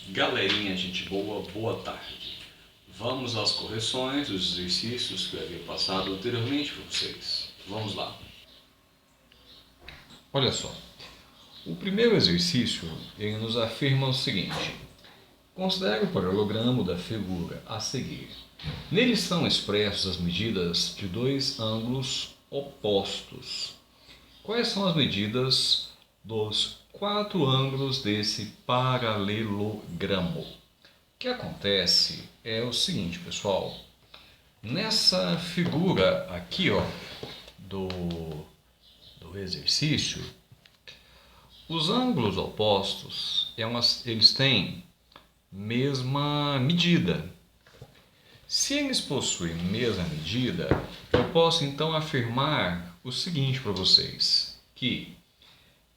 Galerinha, gente boa, boa tarde. Vamos às correções dos exercícios que eu havia passado anteriormente para vocês. Vamos lá. Olha só, o primeiro exercício ele nos afirma o seguinte: considere o paralelogramo da figura a seguir. Nele são expressas as medidas de dois ângulos opostos. Quais são as medidas dos quatro ângulos desse paralelogramo? O que acontece é o seguinte, pessoal. Nessa figura aqui, ó, do exercício, os ângulos opostos, eles têm mesma medida. Se eles possuem mesma medida, eu posso então afirmar o seguinte para vocês, que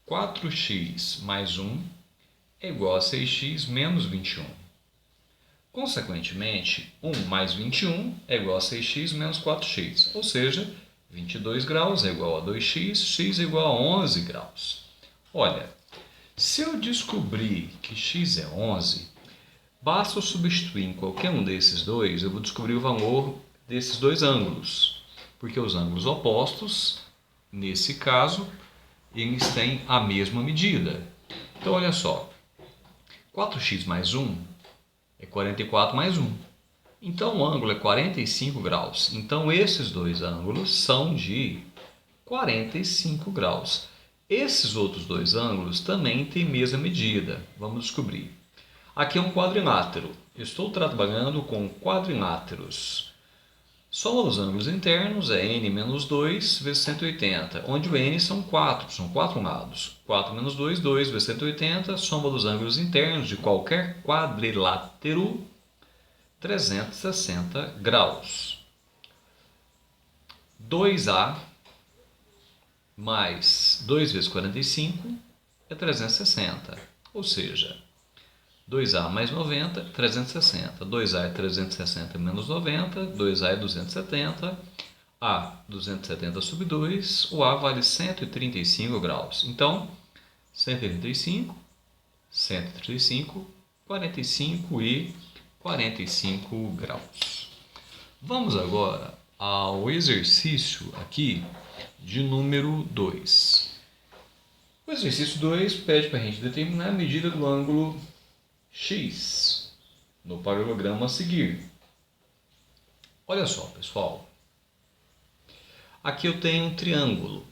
4x mais 1 é igual a 6x menos 21. Consequentemente, 1 mais 21 é igual a 6x menos 4x, ou seja, 22 graus é igual a 2x, x é igual a 11 graus. Olha, se eu descobrir que x é 11, basta eu substituir em qualquer um desses dois, eu vou descobrir o valor desses dois ângulos, porque os ângulos opostos, nesse caso, eles têm a mesma medida. Então, olha só, 4x mais 1 é 44 mais 1. Então, o ângulo é 45 graus. Então, esses dois ângulos são de 45 graus. Esses outros dois ângulos também têm mesma medida. Vamos descobrir. Aqui é um quadrilátero. Estou trabalhando com quadriláteros. Soma dos ângulos internos é n menos 2 vezes 180, onde o n são 4 lados. 4 menos 2, 2 vezes 180, soma dos ângulos internos de qualquer quadrilátero, 360 graus. 2a mais 2 vezes 45 é 360, ou seja, 2a mais 90, 360. 2a é 360 menos 90, 2a é 270. A, 270 sobre 2, o A vale 135 graus. Então, 135, 135, 45 e 45 graus. Vamos agora ao exercício aqui de número 2. O exercício 2 pede para a gente determinar a medida do ângulo x no paralelogramo a seguir. Olha só, pessoal. Aqui eu tenho um triângulo.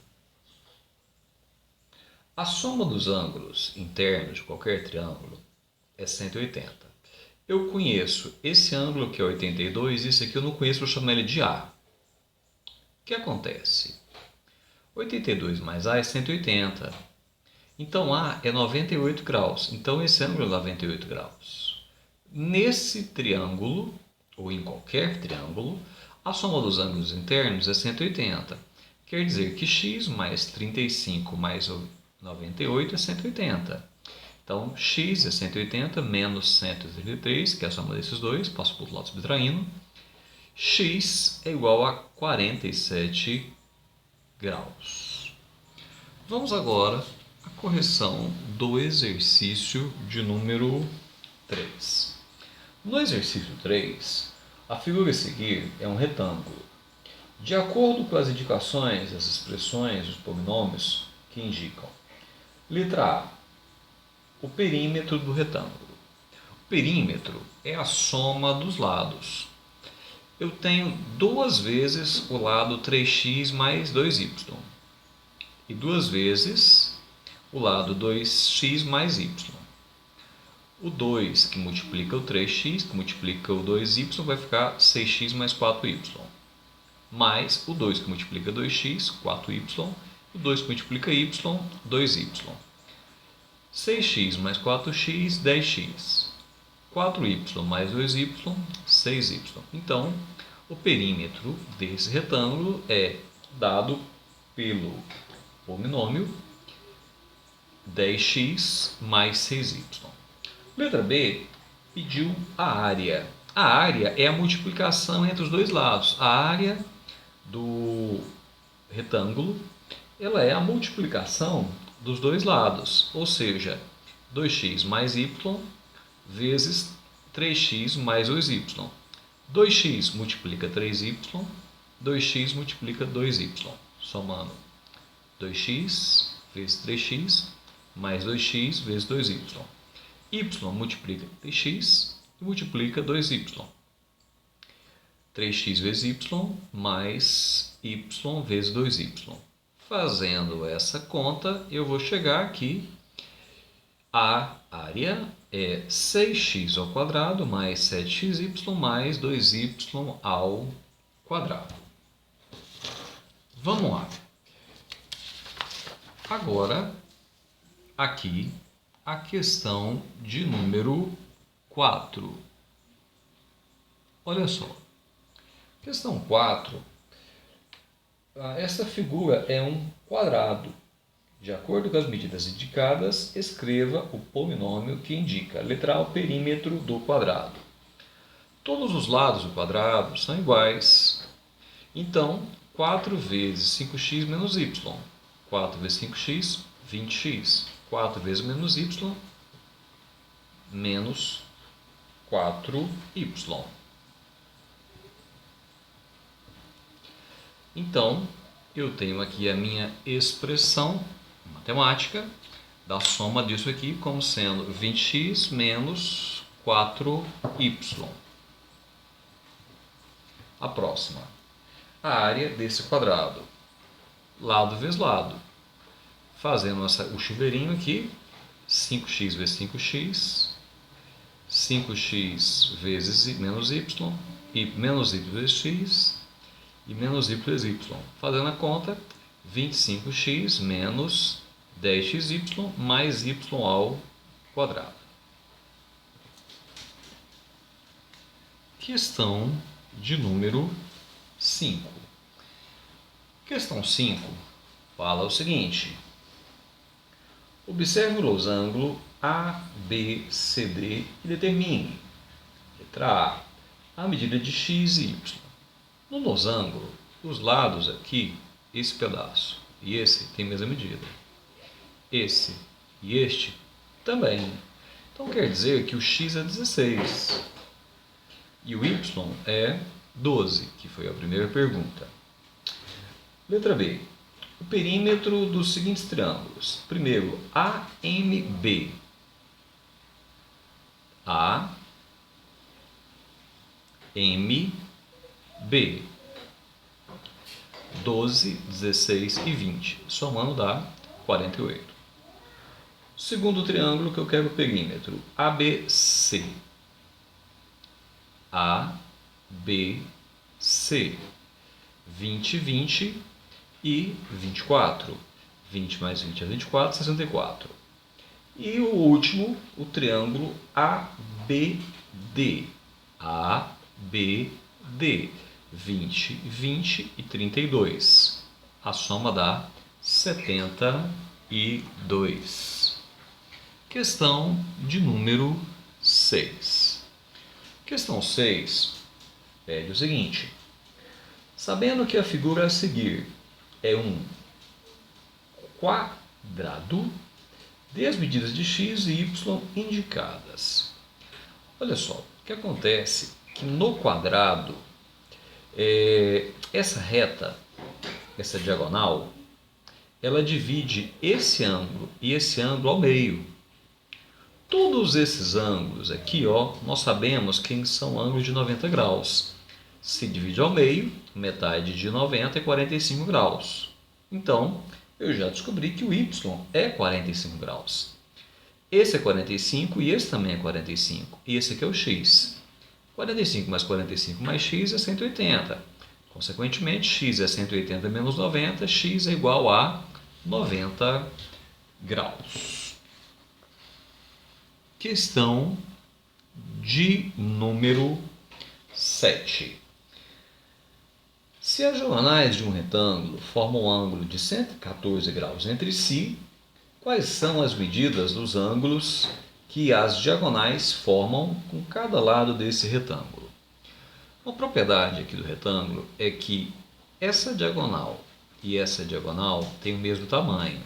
A soma dos ângulos internos de qualquer triângulo é 180. Eu conheço esse ângulo que é 82 e esse aqui eu não conheço, vou chamar ele de A. O que acontece? 82 mais A é 180. Então, A é 98 graus. Então, esse ângulo é 98 graus. Nesse triângulo, ou em qualquer triângulo, a soma dos ângulos internos é 180. Quer dizer que x mais 35 mais 98 é 180. Então, x é 180 menos 133, que é a soma desses dois, passo para o outro lado subtraindo. X é igual a 47 graus. Vamos agora a correção do exercício de número 3. No exercício 3, a figura a seguir é um retângulo. De acordo com as indicações, as expressões, os polinômios que indicam. Letra A. O perímetro do retângulo. O perímetro é a soma dos lados. Eu tenho duas vezes o lado 3x mais 2y. E duas vezes o lado 2x mais y. O 2 que multiplica o 3x, que multiplica o 2y, vai ficar 6x mais 4y. Mais o 2 que multiplica 2x, 4y. O 2 que multiplica y, 2y. 6x mais 4x, 10x. 4y mais 2y, 6y. Então, o perímetro desse retângulo é dado pelo polinômio 10x mais 6y. Letra B pediu a área. A área é a multiplicação entre os dois lados. A área do retângulo ela é a multiplicação dos dois lados, ou seja, 2x mais y vezes 3x mais 2y. 2x multiplica 3y, 2x multiplica 2y, somando 2x vezes 3x mais 2x vezes 2y. Y multiplica 3x e multiplica 2y. 3x vezes y mais y vezes 2y. Fazendo essa conta, eu vou chegar aqui. A área é 6x ao quadrado mais 7xy mais 2y ao quadrado. Vamos lá. Agora, aqui, a questão de número 4. Olha só. Questão 4. Essa figura é um quadrado. De acordo com as medidas indicadas, escreva o polinômio que indica, letra A, o perímetro do quadrado. Todos os lados do quadrado são iguais. Então, 4 vezes 5x menos y. 4 vezes 5x, 20x. 4 vezes menos y, menos 4y. Então, eu tenho aqui a minha expressão matemática da soma disso aqui como sendo 20x menos 4y. A próxima. A área desse quadrado. Lado vezes lado. Fazendo o chuveirinho aqui. 5x vezes 5x. 5x vezes menos y. E menos y vezes x. E menos y vezes y. Fazendo a conta, 25x menos 10xy mais y ao quadrado. Questão de número 5. Questão 5 fala o seguinte. Observe o losango ABCD e determine, letra A, a medida de x e y. No losango, os lados aqui, esse pedaço e esse tem a mesma medida. Esse e este também. Então quer dizer que o x é 16 e o y é 12, que foi a primeira pergunta. Letra B. O perímetro dos seguintes triângulos. Primeiro, AMB. AMB. 12, 16 e 20. Somando dá 48. Segundo triângulo que eu quero o perímetro. ABC. ABC. 20, 20 e 24. 20 mais 20 é 24, 64. E o último, o triângulo ABD. ABD. 20, 20 e 32. A soma dá 72. Questão de número 6. Questão 6 pede o seguinte. Sabendo que a figura a seguir é um quadrado, dê as medidas de x e y indicadas. Olha só, o que acontece é que no quadrado, essa reta, essa diagonal, ela divide esse ângulo e esse ângulo ao meio. Todos esses ângulos aqui, ó, nós sabemos que são ângulos de 90 graus. Se divide ao meio, metade de 90 é 45 graus. Então, eu já descobri que o y é 45 graus. Esse é 45 e esse também é 45. E esse aqui é o x. 45 mais 45 mais x é 180. Consequentemente, x é 180 menos 90, x é igual a 90 graus. Questão de número 7. Se as diagonais de um retângulo formam um ângulo de 114 graus entre si, quais são as medidas dos ângulos que as diagonais formam com cada lado desse retângulo? Uma propriedade aqui do retângulo é que essa diagonal e essa diagonal têm o mesmo tamanho.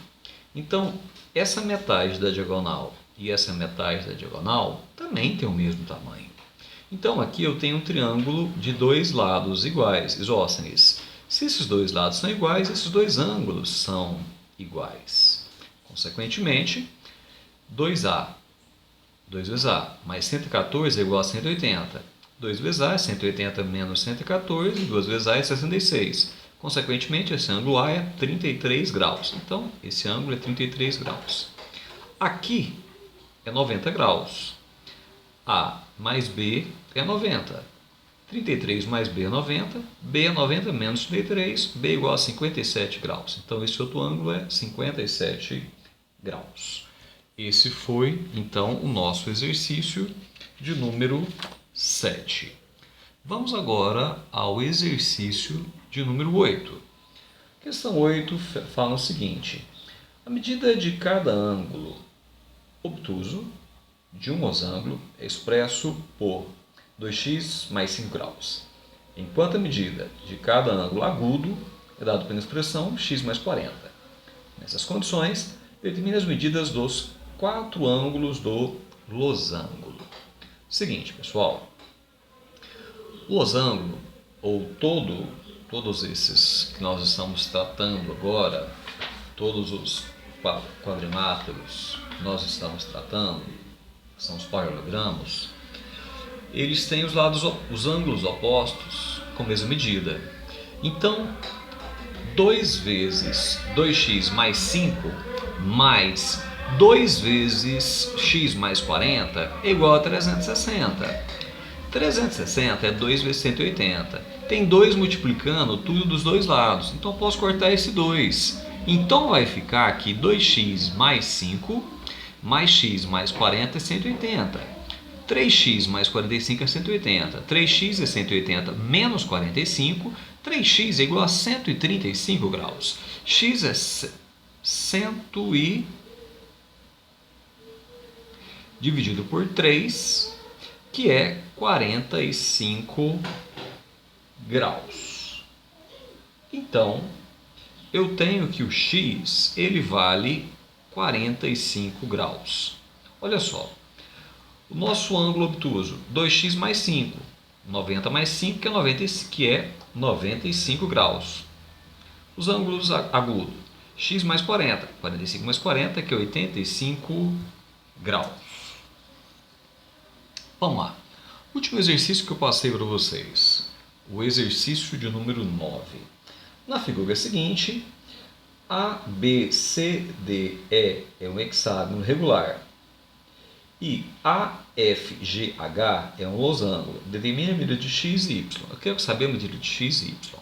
Então, essa metade da diagonal e essa metade da diagonal também tem o mesmo tamanho. Então aqui eu tenho um triângulo de dois lados iguais, isósceles. Se esses dois lados são iguais, esses dois ângulos são iguais. Consequentemente, 2A, 2 vezes A, mais 114 é igual a 180. 2 vezes A é 180 menos 114, 2 vezes A é 66. Consequentemente, esse ângulo A é 33 graus. Então, esse ângulo é 33 graus. Aqui é 90 graus. A mais B é 90. 33 mais B é 90. B é 90 menos 33. B é igual a 57 graus. Então, esse outro ângulo é 57 graus. Esse foi, então, o nosso exercício de número 7. Vamos agora ao exercício de número 8. Questão 8 fala o seguinte: a medida de cada ângulo obtuso de um losângulo é expresso por 2x mais 5 graus, enquanto a medida de cada ângulo agudo é dada pela expressão x mais 40. Nessas condições, determine as medidas dos 4 ângulos do losângulo. Seguinte, pessoal, o losângulo, ou todos esses que nós estamos tratando agora, todos os quadriláteros que nós estamos tratando, que são os paralelogramos, eles têm os ângulos opostos com a mesma medida. Então, 2 vezes 2x mais 5 mais 2 vezes x mais 40 é igual a 360. 360 é 2 vezes 180. Tem 2 multiplicando tudo dos dois lados. Então eu posso cortar esse 2. Então vai ficar aqui 2x mais 5 mais x mais 40 é 180. 3x mais 45 é 180. 3x é 180 menos 45. 3x é igual a 135 graus. X é 100 dividido por 3, que é 45 graus. Então, eu tenho que o x ele vale 45 graus. Olha só, o nosso ângulo obtuso, 2x mais 5, 90 mais 5, que é 95 graus. Os ângulos agudos, x mais 40, 45 mais 40, que é 85 graus. Vamos lá. Último exercício que eu passei para vocês. O exercício de número 9. Na figura seguinte, ABCDE é um hexágono regular e AFGH é um losango. Determine a medida de x e y. Eu quero saber a medida de x e y.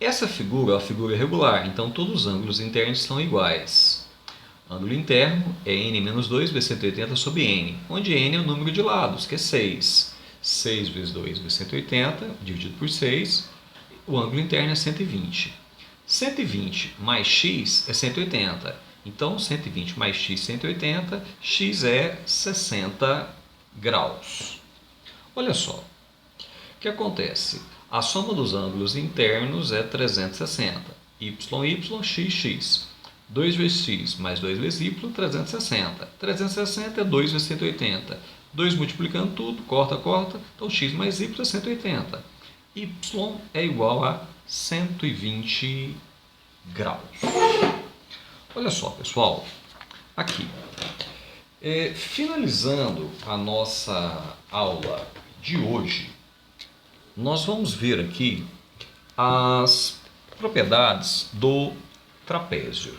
Essa figura é uma figura regular, então todos os ângulos internos são iguais. Ângulo interno é n menos 2 vezes 180 sobre n, onde n é o número de lados, que é 6. 6 vezes 2 vezes 180, dividido por 6, o ângulo interno é 120. 120 mais x é 180. Então, 120 mais x, 180, x é 60 graus. Olha só, o que acontece? A soma dos ângulos internos é 360. y, x, x. 2 vezes x mais 2 vezes y, 360. 360 é 2 vezes 180. 2 multiplicando tudo, corta. Então, x mais y é 180. Y é igual a 120 graus. Olha só, pessoal. Aqui. Finalizando a nossa aula de hoje, nós vamos ver aqui as propriedades do trapézio.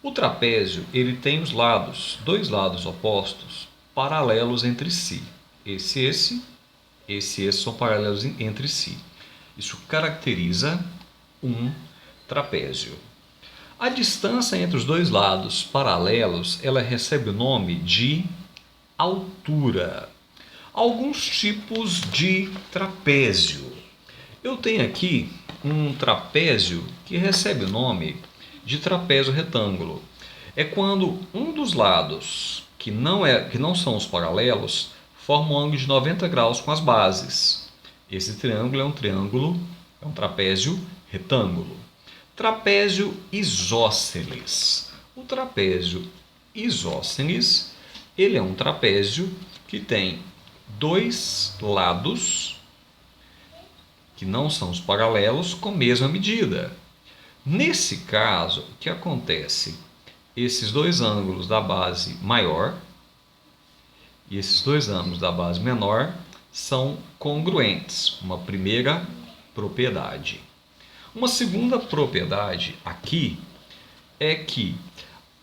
O trapézio ele tem dois lados opostos, paralelos entre si. Esse são paralelos entre si. Isso caracteriza um trapézio. A distância entre os dois lados paralelos, ela recebe o nome de altura. Alguns tipos de trapézio. Eu tenho aqui um trapézio que recebe o nome de trapézio retângulo. É quando um dos lados, que não são os paralelos, forma um ângulo de 90 graus com as bases. Esse triângulo é um trapézio retângulo. Trapézio isósceles. O trapézio isósceles Ele é um trapézio que tem dois lados, que não são os paralelos, com a mesma medida. Nesse caso, o que acontece? Esses dois ângulos da base maior e esses dois ângulos da base menor são congruentes, uma primeira propriedade. Uma segunda propriedade aqui é que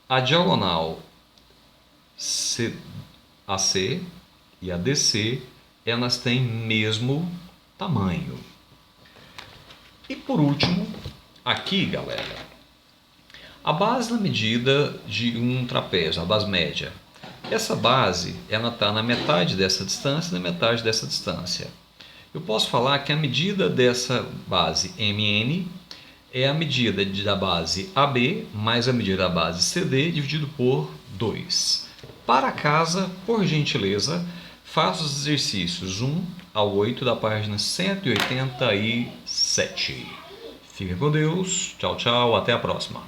a diagonal AC e a DC, elas têm mesmo tamanho. E por último, aqui, galera, a base na medida de um trapézio, a base média. Essa base, ela está na metade dessa distância e na metade dessa distância. Eu posso falar que a medida dessa base MN é a medida da base AB mais a medida da base CD dividido por 2. Para casa, por gentileza, faça os exercícios 1 ao 8 da página 187. Fiquem com Deus. Tchau, tchau. Até a próxima.